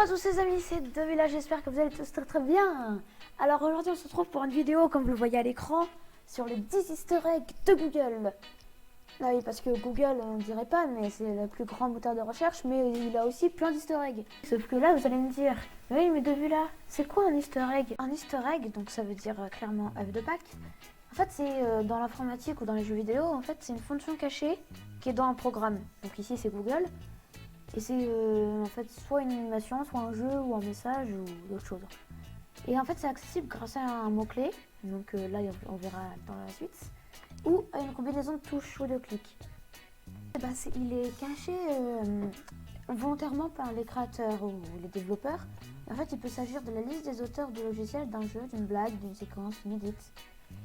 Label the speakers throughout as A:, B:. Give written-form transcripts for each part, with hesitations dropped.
A: à tous les amis, c'est Devila, j'espère que vous allez tous très très bien. Alors aujourd'hui on se retrouve pour une vidéo, comme vous le voyez à l'écran, sur les 10 easter eggs de Google. Ah oui, parce que Google, on dirait pas, mais c'est le plus grand moteur de recherche, mais il a aussi plein d'easter eggs. Sauf que là, vous allez me dire, oui mais Devila, c'est quoi un easter egg? Un easter egg, donc ça veut dire clairement œuf de Pâques. En fait, c'est dans l'informatique ou dans les jeux vidéo, en fait, c'est une fonction cachée qui est dans un programme. Donc ici, c'est Google. Et c'est en fait soit une animation, soit un jeu ou un message ou d'autres choses. Et en fait, c'est accessible grâce à un mot-clé. Donc là, on verra dans la suite. Ou à une combinaison de touches ou de clics. Il est caché volontairement par les créateurs ou les développeurs. Et en fait, il peut s'agir de la liste des auteurs de logiciels, d'un jeu, d'une blague, d'une séquence inédite.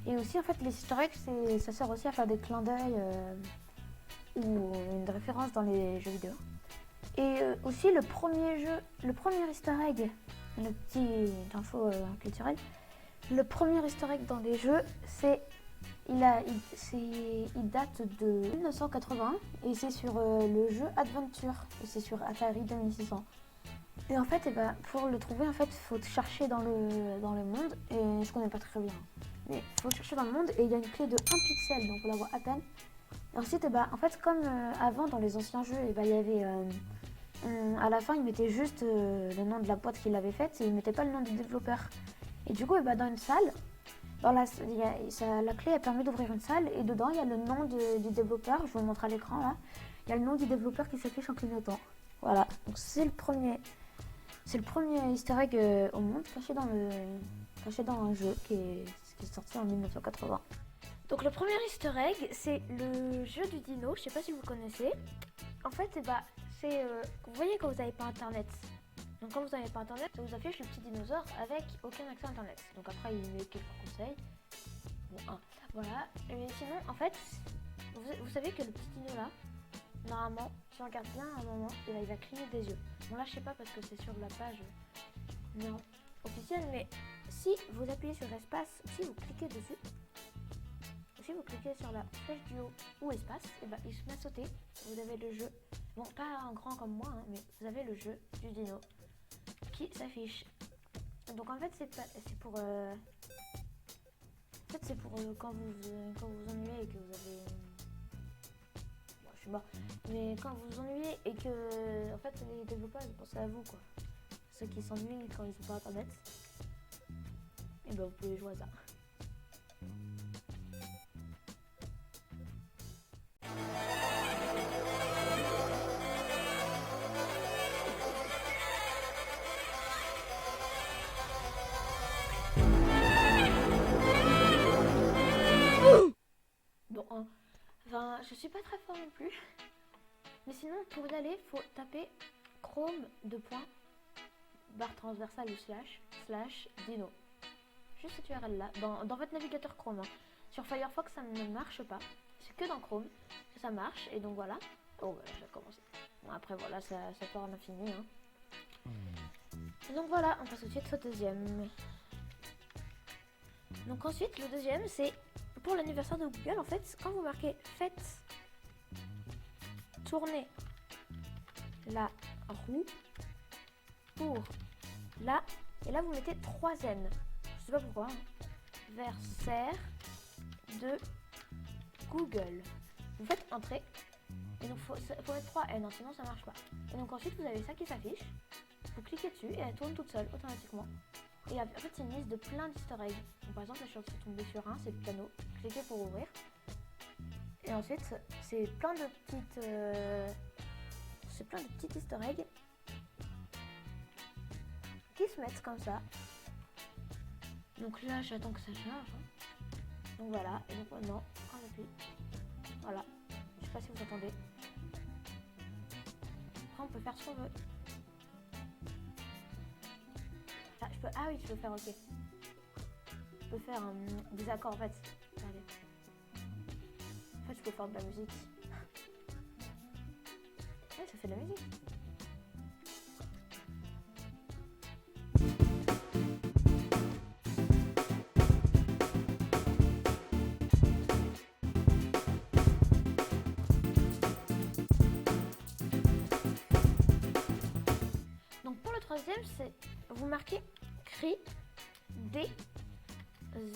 A: Et aussi, en fait, les easter eggs, ça sert aussi à faire des clins d'œil ou une référence dans les jeux vidéo. Et aussi, le premier easter egg, le petit info culturelle, le premier easter egg dans les jeux, il date de 1981 et c'est sur le jeu Adventure, et c'est sur Atari 2600. Et en fait, pour le trouver, en fait, faut chercher dans le monde, et je connais pas très bien, mais il faut chercher dans le monde et il y a une clé de 1 pixel, donc on la voit à peine. Et ensuite, en fait, comme avant dans les anciens jeux, il y avait à la fin, il mettait juste le nom de la boîte qu'il avait faite et il mettait pas le nom du développeur. Et du coup, dans une salle, la clé a permis d'ouvrir une salle et dedans, il y a le nom du développeur. Je vous le montre à l'écran là. Il y a le nom du développeur qui s'affiche en clignotant. Voilà, donc c'est le premier easter egg au monde caché dans un jeu qui est sorti en 1980. Donc le premier easter egg, c'est le jeu du dino. Je sais pas si vous connaissez. En fait, vous voyez quand vous n'avez pas internet. Donc quand vous n'avez pas internet, ça vous affiche le petit dinosaure avec aucun accès à internet. Donc après il met quelques conseils. Bon, voilà. Et sinon, en fait, vous savez que le petit dino là, normalement, si on regarde bien à un moment, il va cligner des yeux. Bon là je sais pas parce que c'est sur la page non officielle, mais si vous appuyez sur espace, si vous cliquez dessus, si vous cliquez sur la flèche du haut ou espace, il se met à sauter. Vous avez le jeu, bon pas en grand comme moi, mais vous avez le jeu du dino qui s'affiche. Donc en fait c'est pour quand vous ennuyez et que vous avez bon, je suis mort, mais quand vous vous ennuyez et que en fait les développeurs ils pensent à vous quoi. Ceux qui s'ennuient quand ils sont pas internet, et vous pouvez jouer à ça. Enfin, je suis pas très fort non plus. Mais sinon, pour y aller, faut taper Chrome barre transversale ou slash dino. Juste cette URL là, dans votre navigateur Chrome. Sur Firefox, ça ne marche pas. C'est que dans Chrome que ça marche. Et donc voilà. Oh, j'ai commencé. Bon, après, voilà, ça part à l'infini. Et donc voilà, on passe tout de suite au deuxième. Donc ensuite, le deuxième, c'est pour l'anniversaire de Google. En fait, quand vous marquez faites tourner la roue pour là, et là vous mettez 3 N. Je sais pas pourquoi. Versaire de Google. Vous faites entrée. Et donc faut mettre 3 N, sinon ça marche pas. Et donc ensuite vous avez ça qui s'affiche. Vous cliquez dessus et elle tourne toute seule automatiquement. Et en fait c'est une liste de plein d'easter eggs. Donc, par exemple là je suis tombée sur un, c'est le piano. Cliquez pour ouvrir. Et ensuite c'est plein de petites easter eggs qui se mettent comme ça. Donc là j'attends que ça charge. Donc voilà, et donc maintenant on appuie. Voilà, je sais pas si vous entendez. Après on peut faire ce qu'on veut. Ah oui, je peux faire ok. Je peux faire des accords en fait. Regardez. En fait je peux faire de la musique. Ouais, ça fait de la musique. troisième, c'est vous marquez cri des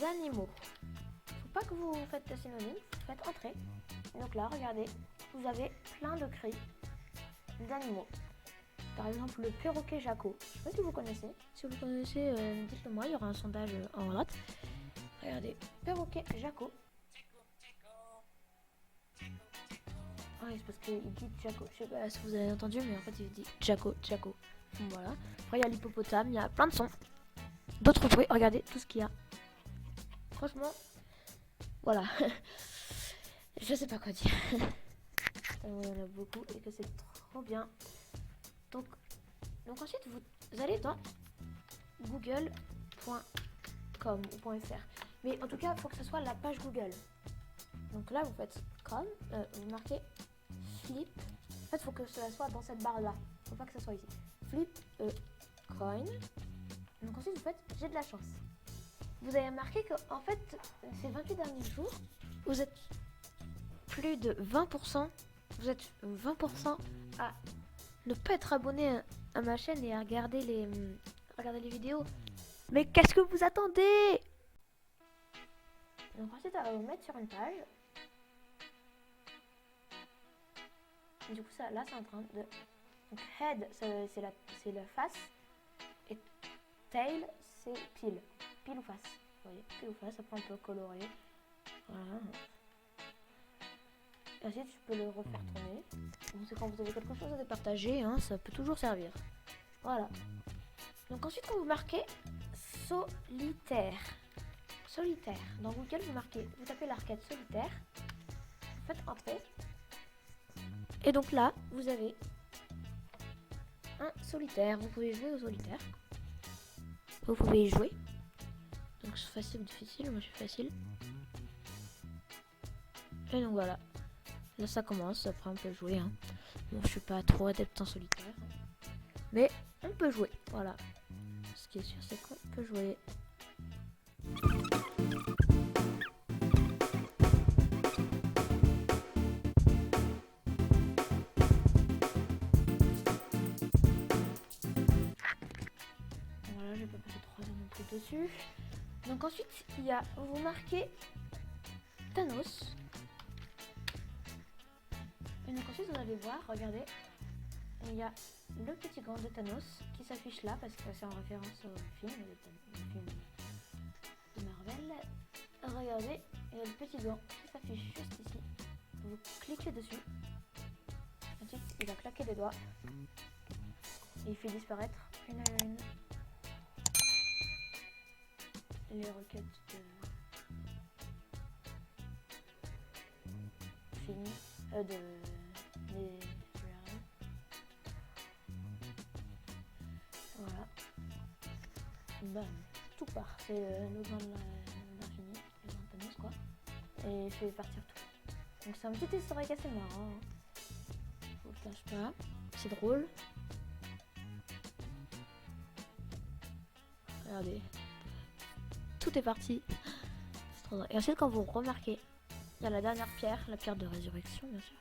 A: animaux. Faut pas que vous faites le synonyme, vous faites entrer. Donc là, regardez, vous avez plein de cris d'animaux. Par exemple, le perroquet Jaco. Je sais pas si vous connaissez. Si vous connaissez, dites-le moi, il y aura un sondage en droite. Regardez, perroquet Jaco. Ouais, c'est parce qu'il dit Jaco. Je sais pas si vous avez entendu, mais en fait, il dit Jaco, Jaco. Voilà. Après, il y a l'hippopotame, il y a plein de sons. D'autres bruits, regardez tout ce qu'il y a. Franchement, voilà. Je sais pas quoi dire. Il y en a beaucoup et que c'est trop bien. Donc ensuite, vous allez dans google.com ou .fr. Mais en tout cas, il faut que ce soit la page Google. Donc là, vous faites com, vous marquez flip. En fait, il faut que ça soit dans cette barre-là. Il ne faut pas que ça soit ici. Flip coin. Donc ensuite, vous faites j'ai de la chance. Vous avez remarqué qu'en fait, ces 28 derniers jours, vous êtes plus de 20%. Vous êtes 20% à ne pas être abonné à ma chaîne et à regarder les vidéos. Mais qu'est-ce que vous attendez? Donc ensuite, on va vous mettre sur une page. Du coup, ça, là, c'est en train de... Donc, head, c'est la face. Et tail, c'est pile. Pile ou face. Vous voyez, pile ou face, après on peut colorer. Voilà. Et ensuite, tu peux le refaire tourner. Donc, c'est quand vous avez quelque chose à départager, hein, ça peut toujours servir. Voilà. Donc ensuite, quand vous marquez solitaire. Solitaire. Dans Google, vous tapez l'arcade solitaire. Vous faites entrer. Et donc là, vous avez un solitaire. Vous pouvez jouer au solitaire. Vous pouvez y jouer. Donc c'est facile ou difficile. Moi, je suis facile. Et donc voilà. Là, ça commence. Après, on peut jouer. Hein. Bon, je suis pas trop adepte en solitaire. Mais on peut jouer. Voilà. Ce qui est sûr, c'est qu'on peut jouer. Voilà, je vais pas passer 3 heures non plus dessus. Donc ensuite, il y a, vous marquez Thanos. Et donc ensuite, vous allez voir, regardez, il y a le petit gant de Thanos qui s'affiche là parce que c'est en référence au film de Marvel. Regardez, il y a le petit gant qui s'affiche juste ici. Vous cliquez dessus. Ensuite, il va claquer des doigts. Et il fait disparaître une à une les requêtes de fini les URL. Voilà. Bam. Tout part. C'est le gant de l'infini, le gant de Thanos quoi. Et je vais partir tout. Donc c'est un petit historique assez marrant. Je vous le cache pas. C'est drôle. Regardez. Tout est parti. C'est trop drôle. Et ensuite, quand vous remarquez, il y a la dernière pierre, la pierre de résurrection, bien sûr,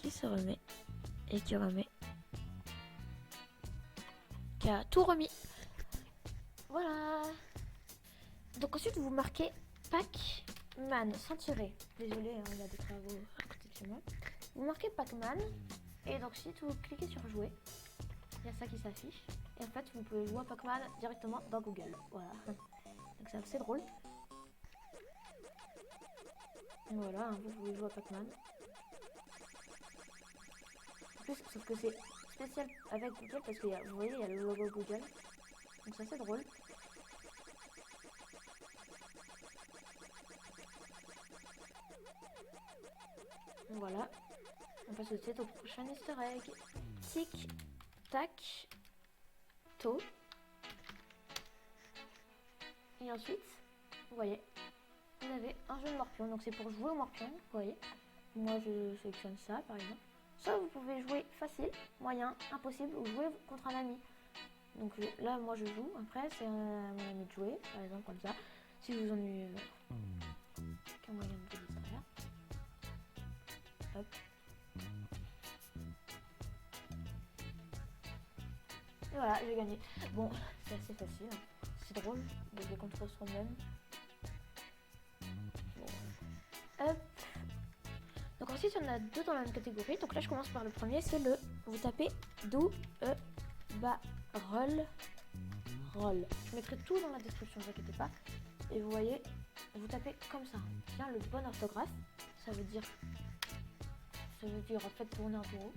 A: qui se remet et qui remet. Qui a tout remis. Voilà. Donc ensuite, vous marquez Pac-Man sans tirer. Désolé, hein, il y a des travaux à côté de chez moi. Vous marquez Pac-Man et donc ensuite, vous cliquez sur jouer. Il y a ça qui s'affiche. Et en fait, vous pouvez jouer à Pac-Man directement dans Google. Voilà. Donc c'est assez drôle. Voilà, vous pouvez jouer à Pac-Man. En plus, sauf que c'est spécial avec Google parce que vous voyez, il y a le logo Google. Donc c'est assez drôle. Voilà. On passe tout de suite au prochain easter egg. Tic, tac, toe. Et ensuite, vous voyez, vous avez un jeu de morpion. Donc c'est pour jouer au morpion, vous voyez. Moi je sélectionne ça par exemple. Soit vous pouvez jouer facile, moyen, impossible ou jouer contre un ami. Donc là moi je joue, après c'est à mon ami de jouer, par exemple comme ça. Si vous ennuyez qu'un moyen de vous distraire. Hop. 1, voilà, j'ai gagné. Bon, c'est assez facile. C'est drôle de jouer contre soi-même. Bon. Hop. Donc ensuite, il y en a deux dans la même catégorie. Donc là, je commence par le premier. C'est le... Vous tapez do, roll. Je mettrai tout dans la description, ne vous inquiétez pas. Et vous voyez, vous tapez comme ça. Bien le bon orthographe. Ça veut dire en fait tourner en taureau.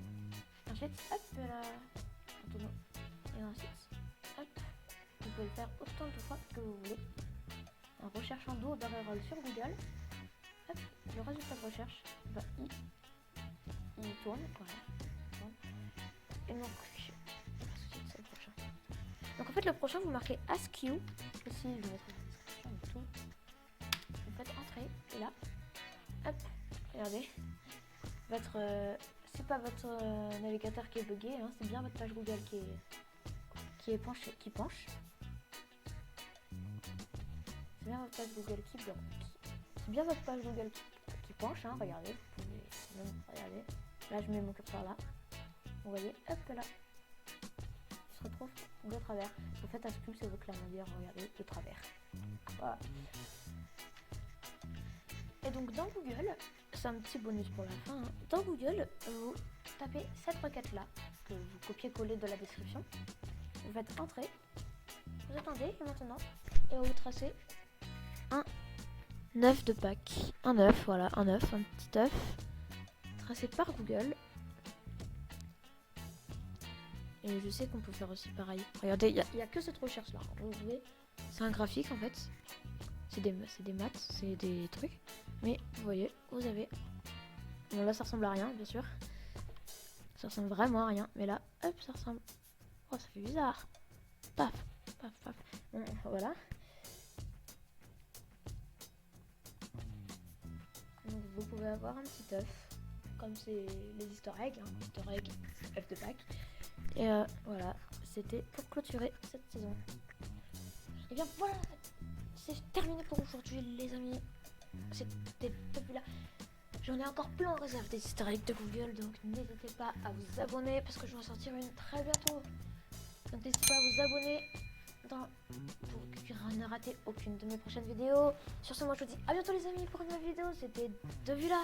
A: Ensuite, hop, là, un tonneau. Et ensuite, hop, vous pouvez le faire autant de fois que vous voulez. En recherchant do, roll sur Google, hop, le résultat de recherche, bah, il tourne, voilà. Et donc, c'est le prochain. Donc en fait, le prochain, vous marquez Ask You. Ici, je vais mettre la description et tout. Vous faites entrer, et là, hop, regardez. C'est pas votre navigateur qui est bugué, hein, c'est bien votre page Google qui penche. C'est bien votre page Google c'est bien votre page Google qui penche, hein, regardez, vous pouvez même regarder. Là, je mets mon curseur là. Vous voyez, hop là. Il se retrouve de travers. En fait, Ask You, c'est votre clavier, regardez, de travers. Voilà. Et donc dans Google, c'est un petit bonus pour la fin, hein. Dans Google, vous tapez cette requête là, que vous copiez-collez de la description, vous faites entrer, vous attendez et maintenant, et vous tracez un œuf de Pâques. Un œuf, voilà, un petit œuf, tracé par Google. Et je sais qu'on peut faire aussi pareil. Regardez, il n'y a que cette recherche là, vous voyez, c'est un graphique en fait. C'est des maths, c'est des trucs. Mais vous voyez, vous avez... Bon là ça ressemble à rien, bien sûr. Ça ressemble vraiment à rien. Mais là, hop, ça ressemble... Oh, ça fait bizarre. Paf, paf, paf. Bon, voilà. Donc vous pouvez avoir un petit œuf. Comme c'est les easter eggs. Hein. Easter egg, œuf de Pâques. Et voilà, c'était pour clôturer cette saison. Et bien voilà, c'est terminé pour aujourd'hui les amis. C'était depuis là. J'en ai encore plein en réserve des easter eggs de Google, donc n'hésitez pas à vous abonner parce que je vais en sortir une très bientôt. Donc n'hésitez pas à vous abonner pour ne rater aucune de mes prochaines vidéos. Sur ce, moi je vous dis à bientôt les amis pour une nouvelle vidéo. C'était Devila.